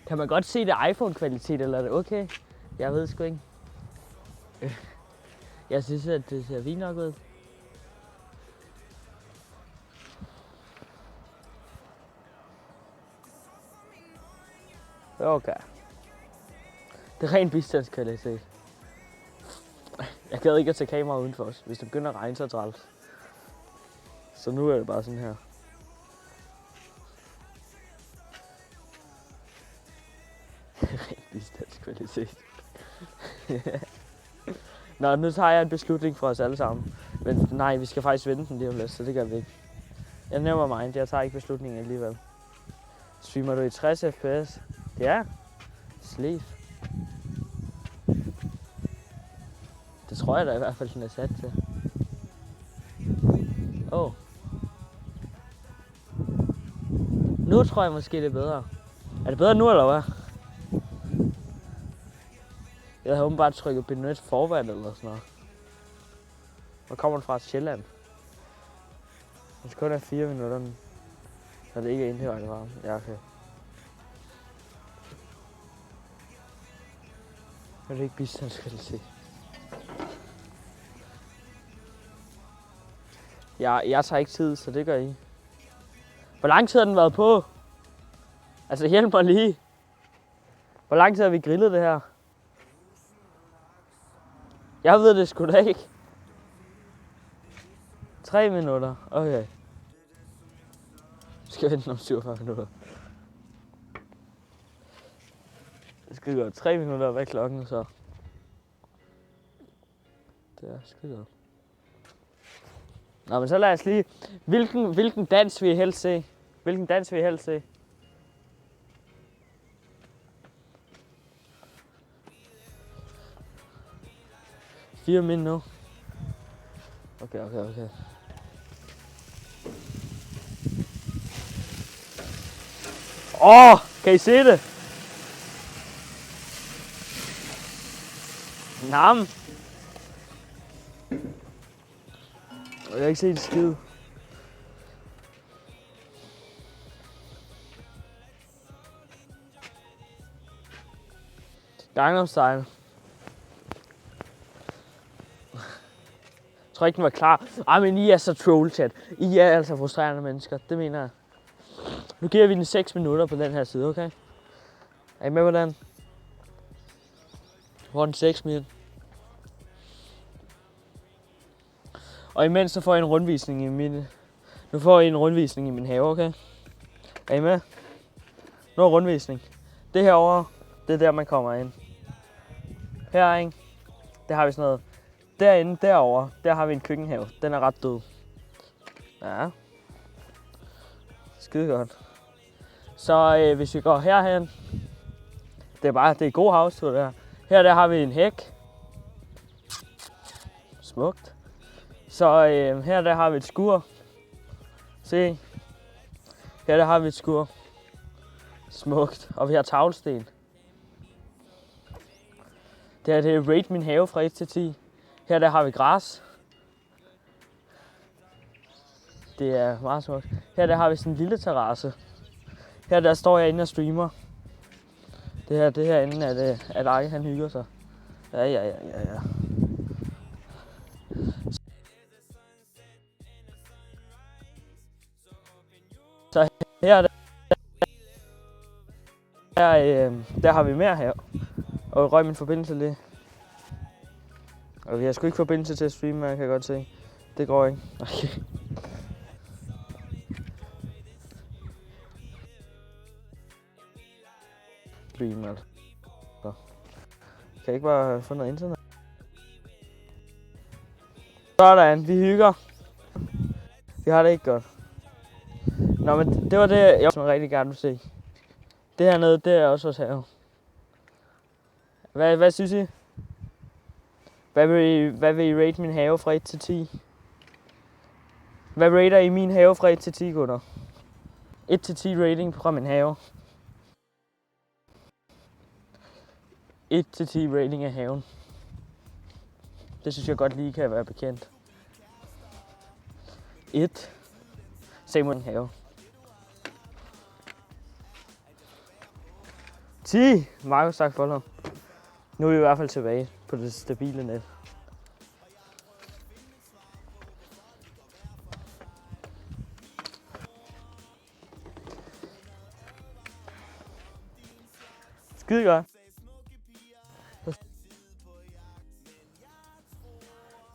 Kan man godt se det iPhone-kvalitet, eller er det okay? Jeg ved sgu ikke. Jeg synes, at det ser fint nok ud. Okay. Det er ren bistandskvalitet. Jeg gad ikke at tage kameraet udenfor os. Hvis det begynder at regne, så er det træls. Så nu er det bare sådan her. Ren bistandskvalitet. Nå, nu tager jeg en beslutning for os alle sammen. Men nej, vi skal faktisk vente den lige om lidt, så det gør vi ikke. Jeg nævner mind, jeg tager ikke beslutningen alligevel. Streamer du i 60 fps? Ja. Sleep. Det tror jeg da i hvert fald, den er sat til. Nu tror jeg måske, det er bedre. Er det bedre nu, eller hvad? Jeg havde åbenbart trykket benyt forvalg eller sådan noget. Hvor kommer den fra? Sjælland. Det skal kun have 4 minutter, så det ikke er indhørt varme. Ja, okay. Er det ikke bistandskvalitet? Jeg tager ikke tid, så det gør I. Hvor lang tid har den været på? Altså hjælp mig lige. Hvor lang tid har vi grillet det her? Jeg ved det sgu da ikke. 3 minutter, okay. Skal vente om 47 minutter. Det skal gå 3 minutter, hvad er klokken så? Det er skide godt. Nå, men så lad os lige... Hvilken dans vil I helst se? Hvilken dans vil I helst se? Fire min nu. Okay. Kan I se det? Nam. Jeg kan ikke se det skide. Gangnam Style. Jeg tror ikke, den var klar. Men I er så troll, chat. I er altså frustrerende mennesker. Det mener jeg. Nu giver vi den 6 minutter på den her side, okay? Er I med på den? Hvor den 6 minutter. Og imens så får I en rundvisning i min... Nu får I en rundvisning i min have, okay? Er I med? Nu er rundvisning. Det herovre, det er der, man kommer ind. Her, ikke? Der har vi sådan noget. Derinde, derovre, der har vi en køkkenhave. Den er ret død. Ja. Skide godt. Så hvis vi går herhen. Det er god havstur der. Her der har vi en hæk. Smukt. Så her der har vi et skur. Se. Her der har vi et skur. Smukt. Og vi har tavlesten. Det her det er rate min have fra 1 til 10. Her der har vi græs. Det er meget smukt. Her der har vi sådan en lille terrasse. Her der står jeg inde og streamer. Det herinde er at Ake han hygger sig. Ja. Så her der har vi mere her. Og røg min forbindelse lige. Og vi har sgu ikke forbindelse til at streame, jeg kan godt se. Det går ikke. Okay. Stream altså. Kan ikke bare få noget internet? Sådan, vi hygger. Vi har det ikke godt. Nå, men det var det, jeg rigtig gerne vil se. Det her nede, det er også vores have. Hvad synes I? Hvad vil I rate min have fra 1 til 10? Hvad rater I min have fra 1 til 10, gutter? 1 til 10 rating fra min have. 1 til 10 rating af haven. Det synes jeg godt lige kan være bekendt. 1. Se mod en have. 10. Markus sagt for. Nu er vi i hvert fald tilbage på det stabile net. Skide godt.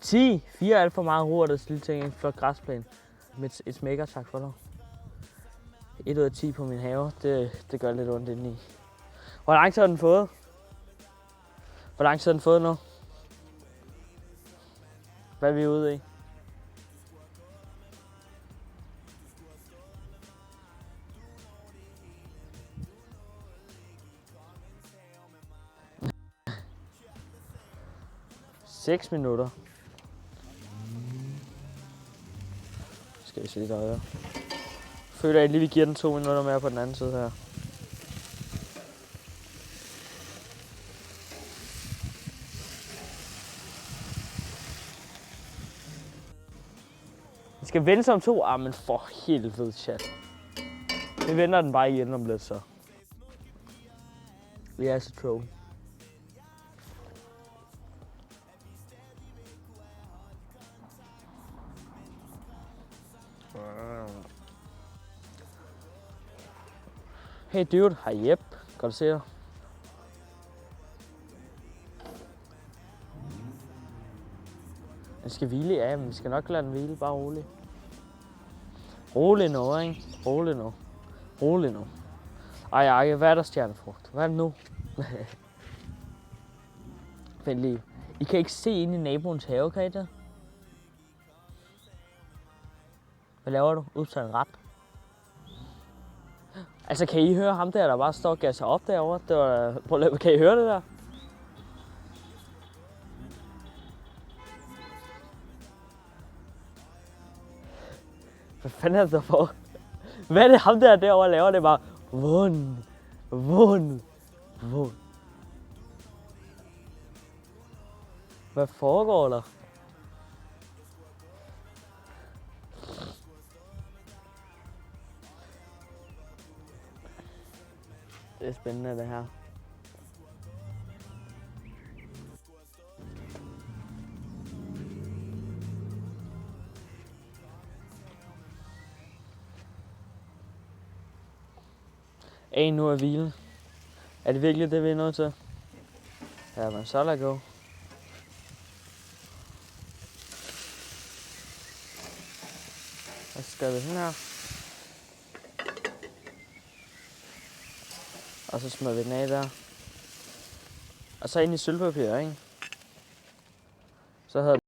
10. 4 er alt for meget ro, og der er lille ting i en flot græsplæne. Med et mega tak for dig. 1 ud af 10 på min have, det gør lidt ondt indeni. Hvor lang tid har den fået? Hvor lang tid har den fået nu? Hvad er vi ude i? Seks minutter. Skal vi se der højere. Føler jeg lige, vi giver den 2 minutter mere på den anden side her. Vi skal vende sig om 2. Men for helvede, chat. Vi vender den bare igen om lidt så. Vi er så troll. Hey dude, hej Jep. Godt at se dig. Den skal hvile, ja, men vi skal nok lade den hvile, bare roligt. Rolig nu, ikke? Rolig nu. Rolig nu. Ej, hvad er der stjernefrugt? Hvad er det nu? Vent lige. I kan ikke se ind i naboens have, kan I det? Hvad laver du? Udtager en ret. Altså, kan I høre ham der bare står og gasser op derovre? Det var... Prøv at... Kan I høre det der? Hvad fanden er det der for? Hvad er det ham der derovre laver? Det er bare... Vund. Hvad foregår der? Det er spændende det her. Nu er hvile. Er det virkelig det, vi er nødt til? Ja, men så lad gå. Og så skal vi sådan her. Og så smider vi den af der. Og så ind i sølvpapir, ikke? Så havde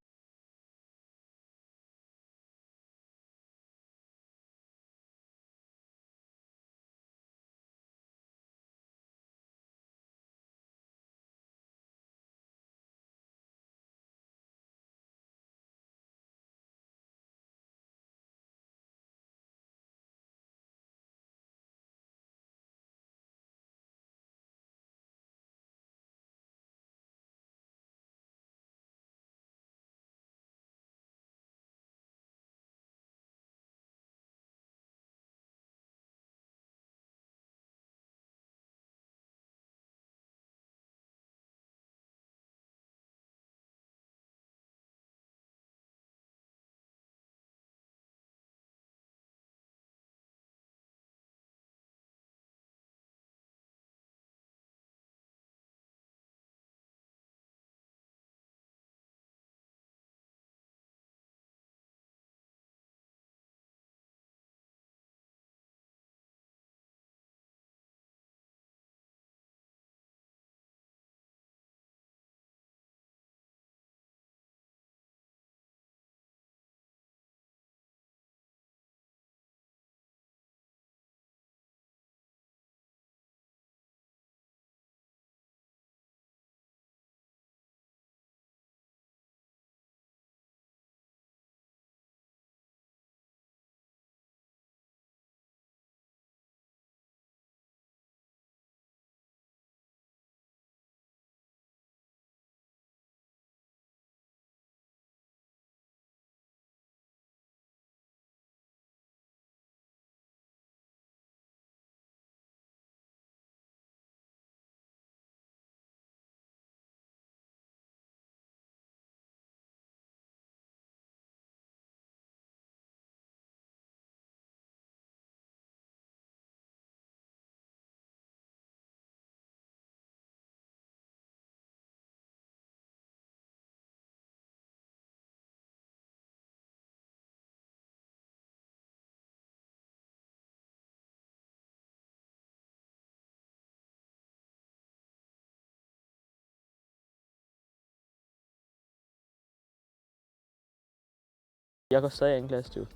Jeg går stadig i en klasse, du.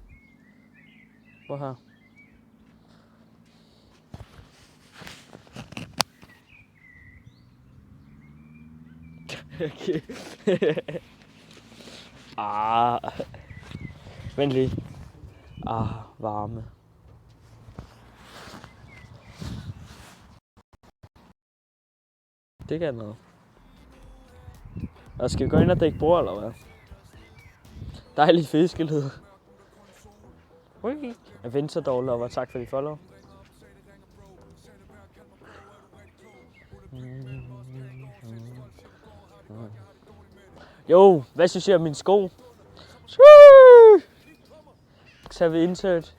Hvor her? Okay. Vent lige. Varme. Det kan noget. Og skal vi gå ind og dække bord, eller hvad? Dejlig fiskelyd. Aventador lover, tak for de follow. Jo, hvad synes I om mine sko? Så har vi insert.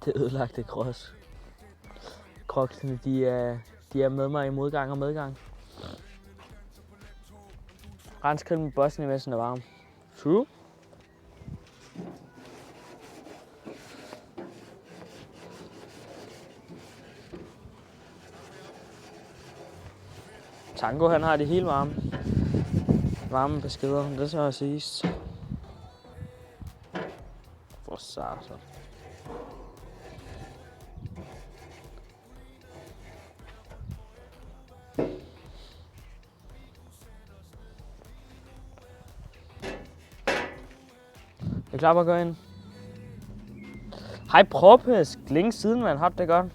Det ødelagte cross. Crocsene, de er med mig i modgang og medgang. Renskridt med bossen, imens den er varm. True. Tango, han har det helt varme. Varme beskeder, det så at siges. For satan. Jeg er klar på at gå ind. Hej Propes, længe siden man har det godt.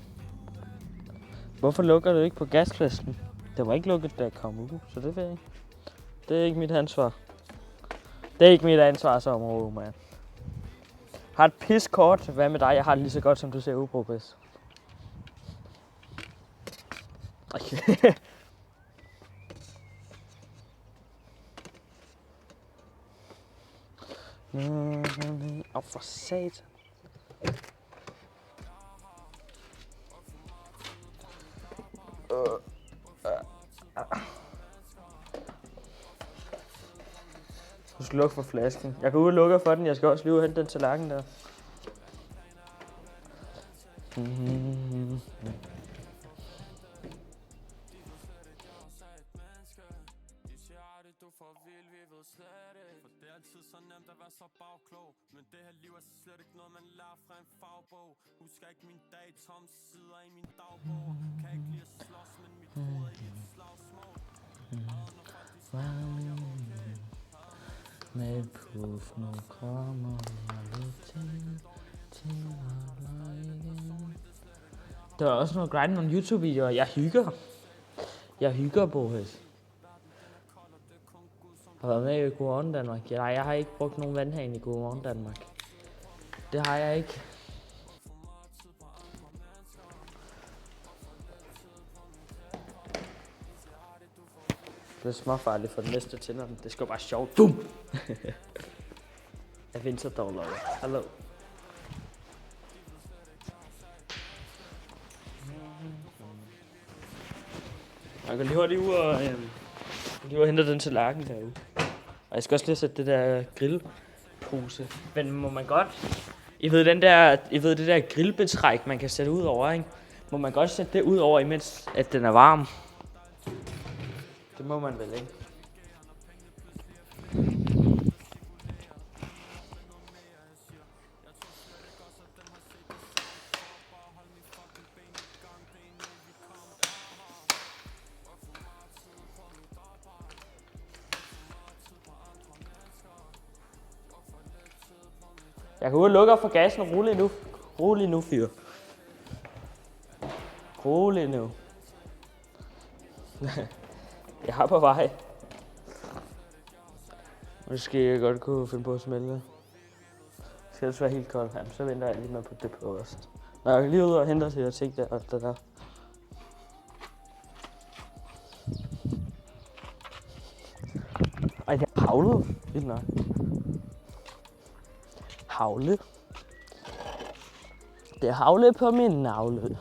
Hvorfor lukker du ikke på gasflasken? Det var ikke lukket, da jeg kom ud, så det ved jeg ikke. Det er ikke mit ansvar. Det er ikke mit ansvarsområde, mand. Har et piskort. Hvad med dig? Jeg har det lige så godt, som du ser ud, Propes. Okay. For sat. Du skal lukke for flasken. Jeg går ud og lukker for den. Jeg skal også lige ud og hente den tallerken der. For det er altid så nemt at være så bagklog. Men det her liv er slet ikke noget, man lærer fra en fagbog. Husker ikke min dag, tom sider i min dagbog. Kan ikke lide at slås, men mit hoved er i et slagsmål. Med puff, nu kommer jeg lidt til igen. Der er også noget grind nogle YouTube-videoer. Jeg hygger, Boris. Har været med i Godmorgen Danmark. Nej, jeg har ikke brugt nogen vandhane i Godmorgen Danmark. Det har jeg ikke. Det er småfarligt for den næste tænder den. Det skal bare sjovt. Bum! Jeg vinder dog lov. Hallo. Jeg kan lige hurtigt ud og hente den tallerken derude. Og jeg skal også lige sætte det der grillpose. Men må man godt... I ved det der grillbetræk, man kan sætte ud over, ikke? Må man godt sætte det ud over, imens at den er varm? Det må man vel ikke. Jeg kan ud og lukke for gassen. Rolig nu. Rolig nu, fyr. Rolig nu. Jeg er på vej. Måske jeg godt kunne finde på at smelte. Det skal ellers være helt koldt. Jamen, så venter jeg lige med på det på også. Nå, jeg kan lige ud og hente til at tænke der og det der. Ej, det er havlet. Vildt nok. Havle. Det er havle på min navle.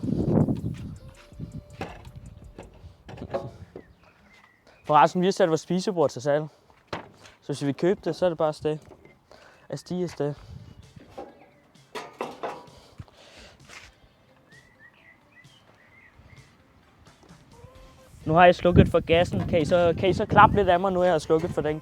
Forresten, vi har sat vores spisebord til salg. Så hvis vi vil købe det, så er det bare afsted. At stige afsted. Nu har jeg slukket for gassen. Kan I så klappe lidt af mig, nu jeg har slukket for den gas?